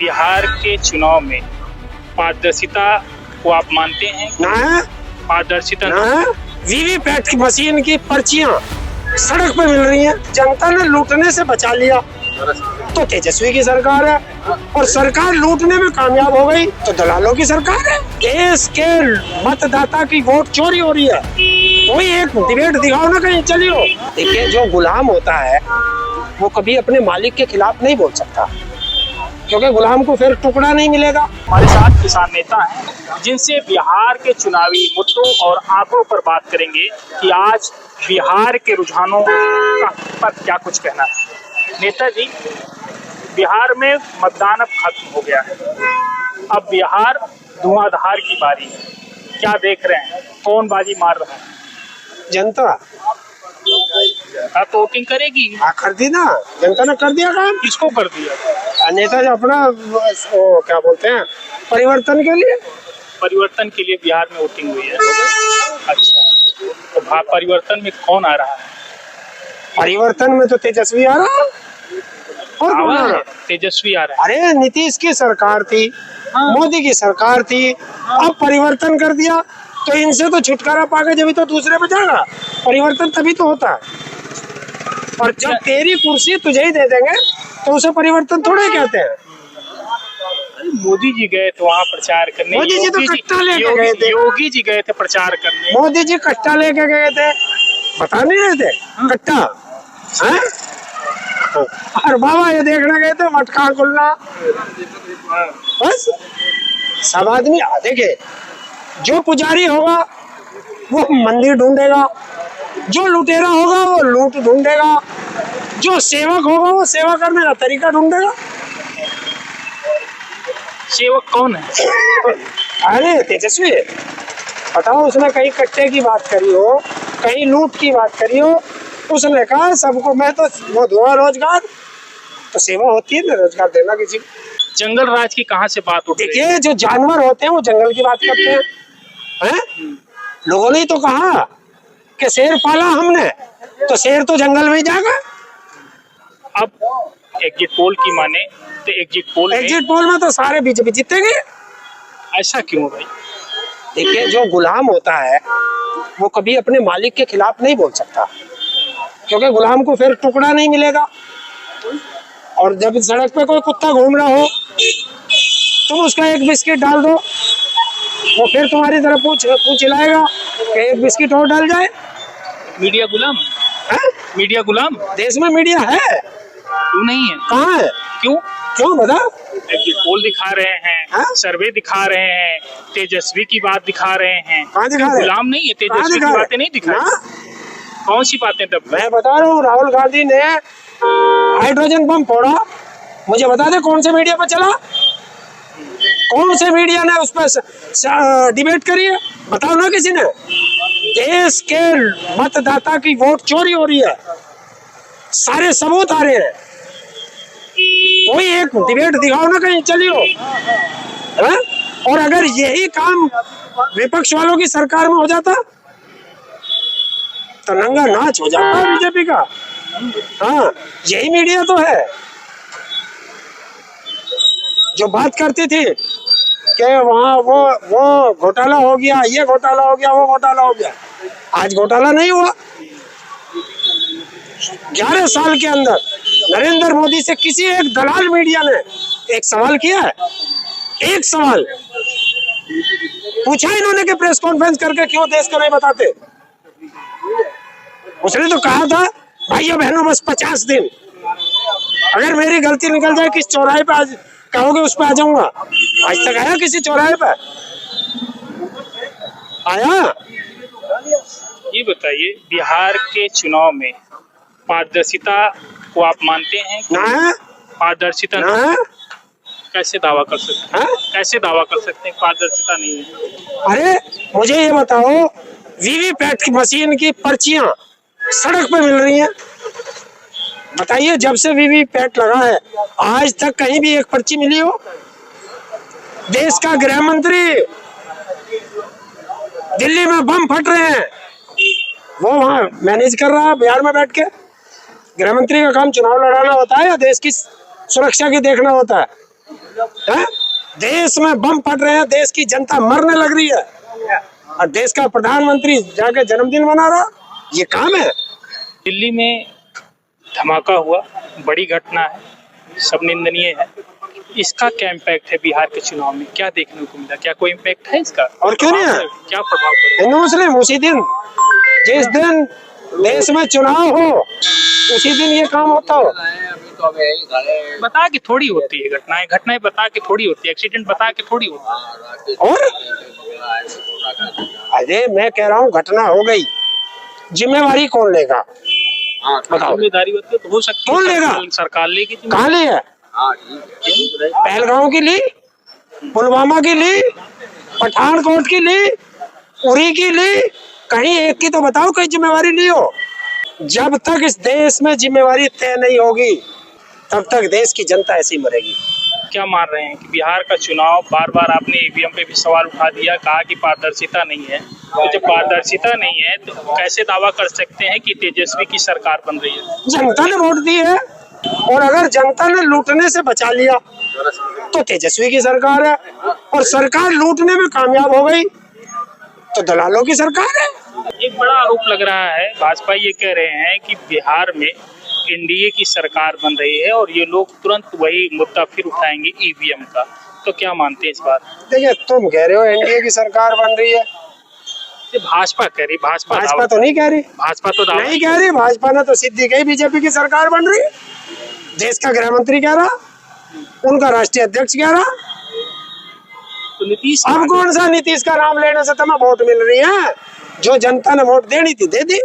बिहार के चुनाव में पारदर्शिता को आप मानते हैं? ना पारदर्शिता ना, वीवीपैट की मशीन की पर्चियां सड़क पे मिल रही हैं। जनता ने लूटने से बचा लिया तो तेजस्वी की सरकार है, और सरकार लूटने में कामयाब हो गई तो दलालों की सरकार है। देश के मतदाता की वोट चोरी हो रही है। कोई एक डिबेट दिखाओ ना कहीं, चलियो। देखिए, जो गुलाम होता है वो कभी अपने मालिक के खिलाफ नहीं बोल सकता, क्योंकि गुलाम को फिर टुकड़ा नहीं मिलेगा। हमारे साथ किसान नेता हैं जिनसे बिहार के चुनावी मुद्दों और आंकड़ों पर बात करेंगे कि आज बिहार के रुझानों पर क्या कुछ कहना है। नेताजी, बिहार में मतदान अब खत्म हो गया है, अब बिहार धुआंधार की बारी है। क्या देख रहे हैं, कौन बाजी मार रहा है? जनता तो वोटिंग करेगी। कर दी ना, जनता ने कर दिया काम। किसको कर दिया? नेता जो अपना वो क्या बोलते हैं, परिवर्तन के लिए। परिवर्तन के लिए बिहार में वोटिंग हुई है। अच्छा, तो परिवर्तन में कौन आ रहा है? परिवर्तन में तो तेजस्वी आ रहा है। और कौन आ रहा है? तेजस्वी आ रहा है। अरे, नीतीश की सरकार थी, मोदी की सरकार थी, अब परिवर्तन कर दिया तो इनसे तो छुटकारा पाकर जब तो दूसरे पे जाएगा। परिवर्तन तभी तो होता है, और जब तेरी कुर्सी तुझे ही दे देंगे तो उसे परिवर्तन थोड़े कहते हैं। मोदी जी गए थे वहाँ प्रचार करने। मोदी जी तो कट्टा लेके गए थे। योगी जी गए थे प्रचार करने। मोदी जी कट्टा लेके गए थे, बता नहीं रहे थे कट्टा है? और बाबा ये देखने गए थे मटका खुलना। बस सब आदमी देखिए, जो पुजारी होगा वो मंदिर ढूंढेगा, जो लुटेरा होगा वो लूट ढूंढेगा, जो सेवक होगा वो सेवा करने का तरीका ढूंढेगा। सेवक कौन है? अरे तेजस्वी, बताओ, उसने कहीं कट्टे की बात करी हो, कहीं लूट की बात करी हो, उसने कहा सबको मैं तो वो दूंगा रोजगार। तो सेवा होती है ना, रोजगार देना किसी को। जंगल राज की कहाँ से बात उठ रही है? देखिए, जो जानवर होते हैं वो जंगल की बात करते हैं, लोगों ने तो कहा कि शेर पाला हमने, तो शेर तो जंगल में ही जाएगा। अब एग्जिट पोल की माने तो एग्जिट पोल में तो सारे बीजेपी जीतेंगे। ऐसा क्यों भाई? देखिए, जो गुलाम होता है वो कभी अपने मालिक के खिलाफ नहीं बोल सकता, क्योंकि गुलाम को फिर टुकड़ा नहीं मिलेगा। और जब सड़क पे कोई कुत्ता घूम रहा हो, तुम उसका एक बिस्किट डाल दो, वो फिर तुम्हारी तरफ पूछ हिलाएगा कि एक बिस्किट और डाल जाए। मीडिया गुलाम है? मीडिया गुलाम? देश में मीडिया है? क्यों नहीं है? कहाँ है? क्यों बता? एग्जिट पोल दिखा रहे हैं, सर्वे दिखा रहे हैं, तेजस्वी की बात दिखा रहे हैं। कहाँ दिखा रहे? गुलाम नहीं है, तेजस्वी की बातें नहीं दिखा रहे। कौन सी बातें? तब मैं बता रहा हूँ, राहुल गांधी ने हाइड्रोजन बम फोड़ा, मुझे बता दे कौन से मीडिया पर चला? कौन से मीडिया ने उस पर डिबेट करी है? बताओ ना किसी ने। देश के मतदाता की वोट चोरी हो रही है, सारे सबूत आ रहे हैं। कोई एक डिबेट दिखाओ ना कहीं, चलियो। और अगर यही काम विपक्ष वालों की सरकार में हो जाता तो नंगा नाच हो जाता बीजेपी का। हाँ, यही मीडिया तो है जो बात करती थी कि वहाँ वो घोटाला हो गया, ये घोटाला हो गया, वो घोटाला हो गया। आज घोटाला नहीं हुआ। 11 साल के अंदर नरेंद्र मोदी से किसी एक दलाल मीडिया ने एक सवाल किया है? एक सवाल पूछा इन्होंने कि प्रेस कॉन्फ्रेंस करके क्यों देश को नहीं बताते? उसने तो कहा था, भाइयों बहनों बस 50 दिन, अगर मेरी गलती निकल जाए किस चौराहे पे आज कहोगे उस पे आ जाऊंगा। आज तक आया किसी चौराहे पे? आया? ये बताइए, बिहार के चुनाव में पारदर्शिता को आप मानते हैं? ना पारदर्शिता ना, कैसे दावा कर सकते हैं? कैसे दावा कर सकते हैं पारदर्शिता नहीं है? अरे मुझे ये बताओ, वीवीपैट की मशीन की पर्चियां सड़क पे मिल रही हैं। बताइए, जब से वीवीपैट लगा है आज तक कहीं भी एक पर्ची मिली हो? देश का गृह मंत्री दिल्ली में बम फट रहे हैं, वो वहां मैनेज कर रहा है बिहार में बैठ के। गृह मंत्री का काम चुनाव लड़ाना होता है या देश की सुरक्षा की देखना होता है? हैं? देश में बम फट रहे हैं, देश की जनता मरने लग रही है, और देश का प्रधानमंत्री जाके जन्मदिन मना रहा, ये काम है? दिल्ली में धमाका हुआ, बड़ी घटना है, सब निंदनीय है। इसका क्या इम्पैक्ट है बिहार के चुनाव में, क्या देखने को मिला, क्या कोई इम्पैक्ट है इसका? और क्यों नहीं है? क्या प्रभाव पड़ेगा? हिंदू मुस्लिम उसी दिन, जिस दिन देश में चुनाव हो उसी दिन ये काम होता हो। बता के थोड़ी होती है घटनाएं बता के थोड़ी होती है, एक्सीडेंट बता के थोड़ी होती है। और अरे मैं कह रहा हूँ घटना हो गई, जिम्मेवारी कौन लेगा? बताओ। जिम्मेदारी तो हो सकती है, कौन लेगा? सरकार लेगी। कहाँ ली है? पहलगांव की ली, पुलवामा की ली, पठानकोट की ली, उरी की ली, कहीं एक की तो बताओ कहीं जिम्मेवारी ली हो। जब तक इस देश में जिम्मेवारी तय नहीं होगी तब तक देश की जनता ऐसी मरेगी। क्या मान रहे हैं कि बिहार का चुनाव, बार बार आपने ईवीएम पे भी सवाल उठा दिया, कहा कि पारदर्शिता नहीं है, तो जब पारदर्शिता नहीं है तो कैसे दावा कर सकते हैं कि तेजस्वी की सरकार बन रही है? जनता ने वोट दी है, और अगर जनता ने लूटने से बचा लिया तो तेजस्वी की सरकार है, और सरकार लूटने में कामयाब हो गई तो दलालों की सरकार है। एक बड़ा आरोप लग रहा है, भाजपा ये कह रहे हैं कि बिहार में एनडीए की सरकार बन रही है और ये लोग तुरंत वही मुद्दा फिर उठाएंगे ईवीएम का, तो क्या मानते हैं इस बात? देखिए, तुम कह रहे हो एनडीए की सरकार बन रही है, ये भाजपा कह रही, भाजपा तो नहीं कह रही, भाजपा तो नहीं कह रही। भाजपा ने तो सिद्धि कही बीजेपी की सरकार बन रही है, देश का गृह मंत्री कह रहा, उनका राष्ट्रीय अध्यक्ष कह रहा। तो नीतीश, अब कौन सा नीतीश का नाम लेने से तुम्हें वोट मिल रही है? जो जनता ने वोट देनी थी दे दी।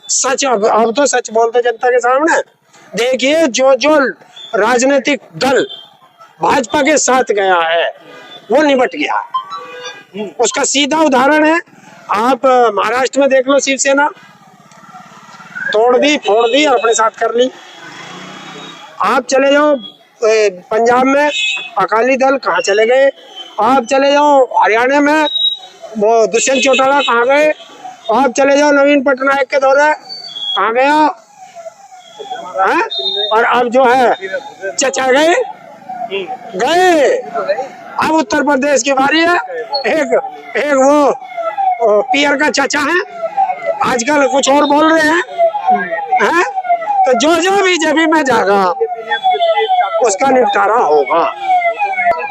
सच, अब तो सच बोलते जनता के सामने। देखिए, जो राजनीतिक दल भाजपा के साथ गया है वो निपट गया, उसका सीधा उदाहरण है। आप महाराष्ट्र में देख लो, शिवसेना तोड़ दी, फोड़ दी, अपने साथ कर ली। आप चले जाओ पंजाब में अकाली दल, कहाँ चले गए? आप चले जाओ हरियाणा में, वो दुष्यंत चौटाला कहाँ गए? आप चले जाओ नवीन पटनायक के दौरे, कहाँ गया है? और अब जो है चचा गए। अब उत्तर प्रदेश की बारी है। एक वो पीयर का चचा है, आजकल कुछ और बोल रहे हैं। तो जो बीजेपी में जाएगा उसका निपटारा होगा।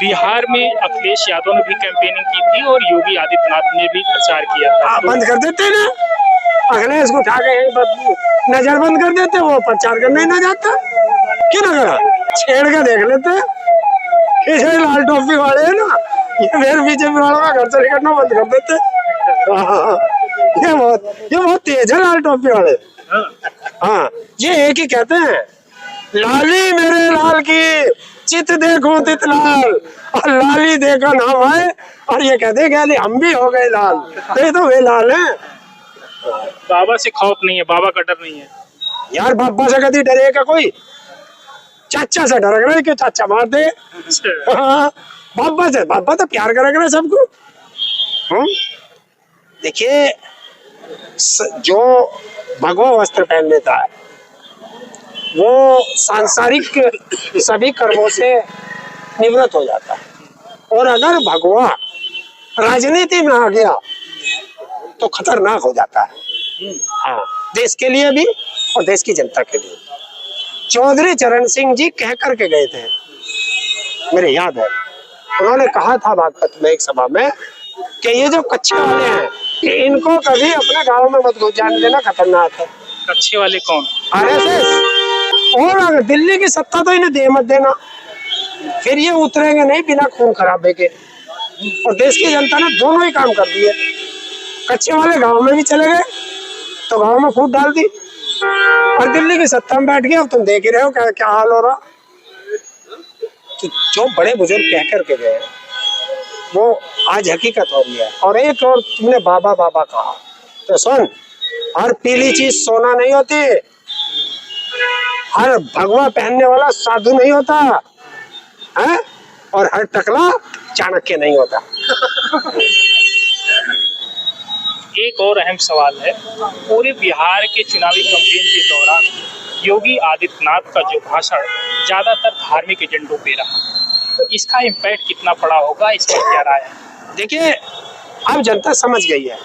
बिहार में अखिलेश यादव ने भी कैंपेनिंग की थी और योगी आदित्यनाथ ने भी प्रचार किया था। बंद कर देते ना, अखिलेश को उठा के नजर बंद कर देते, वो प्रचार करने ना जाता। क्यों ना करा? छेड़ के देख लेते। ये लाल टोपी वाले है ना, ये फिर बीजेपी वालों का घर से निकलना बंद कर देते। ये बहुत तेज है लाल टोपी वाले। हाँ, ये एक ही कहते हैं, लाली मेरे लाल की चित देखो तित लाल, और लाली देखा नाम आए, और ये कहते हैं हम भी हो गए लाल। तो ये तो वे लाल हैं। बाबा से खौफ नहीं है, बाबा का डर नहीं है यार। बाबा से कभी डरेगा कोई? चाचा से डर रहा है कि चाचा मार दे। बाबा तो प्यार करेगा सबको। देखिए, जो भगवा वस्त्र पहन लेता है वो सांसारिक सभी कर्मों से निवृत्त हो जाता है, और अगर भगवा राजनीति में आ गया तो खतरनाक हो जाता है। हाँ, देश के लिए भी और देश की जनता के लिए। चौधरी चरण सिंह जी कह करके गए थे, मेरे याद है, उन्होंने कहा था बागपत में एक सभा में कि ये जो कच्चे वाले हैं इनको कभी अपने गांव में मत घुस जाने देना, खतरनाक है। कच्चे वाले कौन? आरएसएस। और अगर दिल्ली की सत्ता तो इन्हें दे मत देना, फिर ये उतरेंगे नहीं बिना खून खराबे के। और देश की जनता ने दोनों ही काम कर दिए। कच्चे वाले गांव में भी चले गए तो गांव में फूट डाल दी, और दिल्ली की सत्ता में बैठ गए। अब तुम देख ही रहे हो क्या हाल हो रहा। तो जो बड़े बुजुर्ग कह करके गए वो आज हकीकत हो रही है। और एक और तुमने बाबा बाबा कहा, तो सुन, हर पीली चीज सोना नहीं होती, हर भगवा पहनने वाला साधु नहीं होता है, और हर टकला चाणक्य नहीं होता। एक और अहम सवाल है, पूरे बिहार के चुनावी कैंपेन के दौरान योगी आदित्यनाथ का जो भाषण ज्यादातर धार्मिक एजेंडों पे रहा, इसका इम्पैक्ट कितना पड़ा होगा, इसमें क्या राय है? देखिए, अब जनता समझ गई है।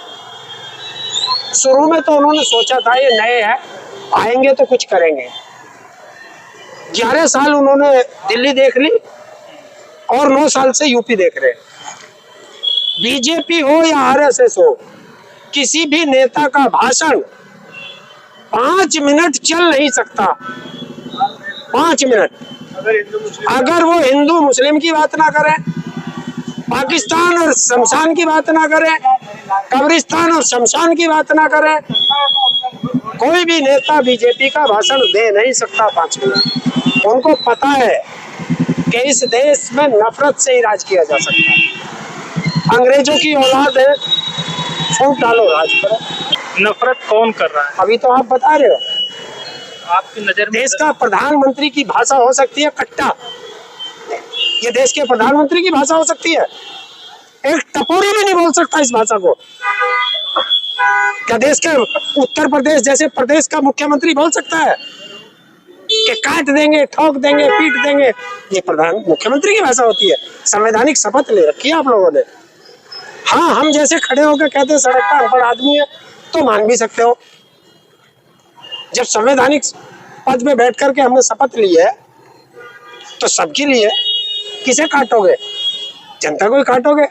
शुरू में तो उन्होंने सोचा था ये नए हैं, आएंगे तो कुछ करेंगे। 11 साल उन्होंने दिल्ली देख ली और 9 साल से यूपी देख रहे हैं। बीजेपी हो या आरएसएस हो, किसी भी नेता का भाषण 5 मिनट चल नहीं सकता। 5 मिनट अगर वो हिंदू मुस्लिम की बात ना करें, पाकिस्तान और शमशान की बात ना करें, कब्रिस्तान और शमशान की बात ना करें, कोई भी नेता बीजेपी का भाषण दे नहीं सकता 5 मिनट। उनको पता है कि इस देश में नफरत से ही राज किया जा सकता है। अंग्रेजों की औलाद है, फूंक डालो राज करो। नफरत कौन कर रहा है? अभी तो आप बता रहे हो, आपकी नजर में देश का प्रधानमंत्री की भाषा हो सकती है कट्टा। ये देश के प्रधानमंत्री की भाषा हो सकती है? एक टपोरी भी नहीं बोल सकता इस भाषा को। क्या देश के उत्तर प्रदेश जैसे प्रदेश का मुख्यमंत्री बोल सकता है कि काट देंगे, ठोक देंगे, पीट देंगे? ये प्रधान मुख्यमंत्री की भाषा होती है। संवैधानिक शपथ ले रखी है आप लोगों ने। हाँ, हम जैसे खड़े होकर कहते हैं सड़क पर अनपढ़ आदमी है, तो मान भी सकते हो। जब संवैधानिक पद में बैठ करके हमने शपथ ली है तो सबके लिए। किसे काटोगे? जनता को ही काटोगे,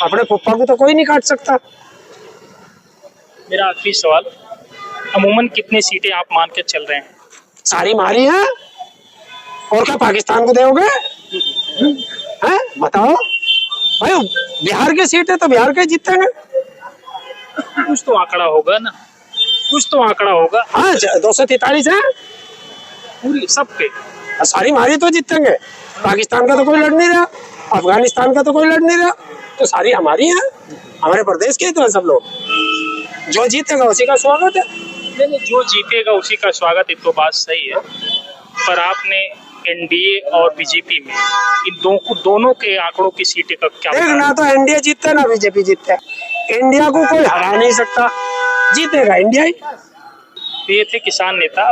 अपने पप्पा को तो कोई नहीं काट सकता। मेरा आखिरी सवाल, अमूमन कितनी सीटें आप मान के चल रहे हैं? सारी मारी है, और क्या पाकिस्तान को दोगे? हैं बताओ भाई, बिहार की सीट है तो बिहार के जीतेंगे। कुछ तो आंकड़ा होगा ना, कुछ तो आंकड़ा होगा। हाँ, 243 है पूरी सब पे सारी मारी तो जीतेंगे। पाकिस्तान का तो कोई लड़ नहीं रहा, अफगानिस्तान का तो कोई लड़ नहीं रहा, तो सारी हमारी है, हमारे प्रदेश के तो है सब लोग। जो जीतेगा उसी का स्वागत है। नहीं, जो जीतेगा उसी का स्वागत, ये तो बात सही है। पर आपने एनडीए और बीजेपी में इन दोनों के आंकड़ों की सीटें का क्या? देख, ना तो एनडीए जीतता ना बीजेपी जीतता है। इंडिया को कोई हरा नहीं सकता, जीतेगा इंडिया ही। ये थे किसान नेता,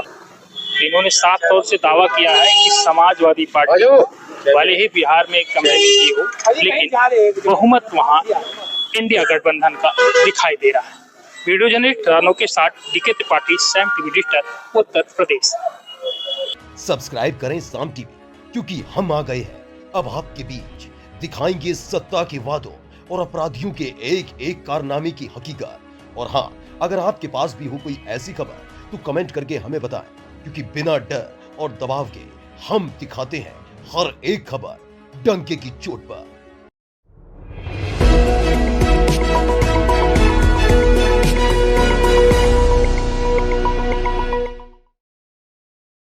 इन्होंने साफ तौर से दावा किया है कि समाजवादी पार्टी वाले ही बिहार में कमजोरी हो, लेकिन बहुमत वहां इंडिया गठबंधन का दिखाई दे रहा है। वीडियो जर्नलिस्ट रानो के साथ DK Tripathi, Saam TV digital, Uttar Pradesh. Subscribe करें साम टीवी, क्योंकि हम आ गए हैं अब आपके बीच। दिखाएंगे सत्ता के वादों और अपराधियों के एक एक कारनामे की हकीकत। और हाँ, अगर आपके पास भी हो कोई ऐसी खबर तो कमेंट करके हमें बताएं, क्योंकि बिना डर और दबाव के हम दिखाते हैं हर एक खबर डंके की चोट पर।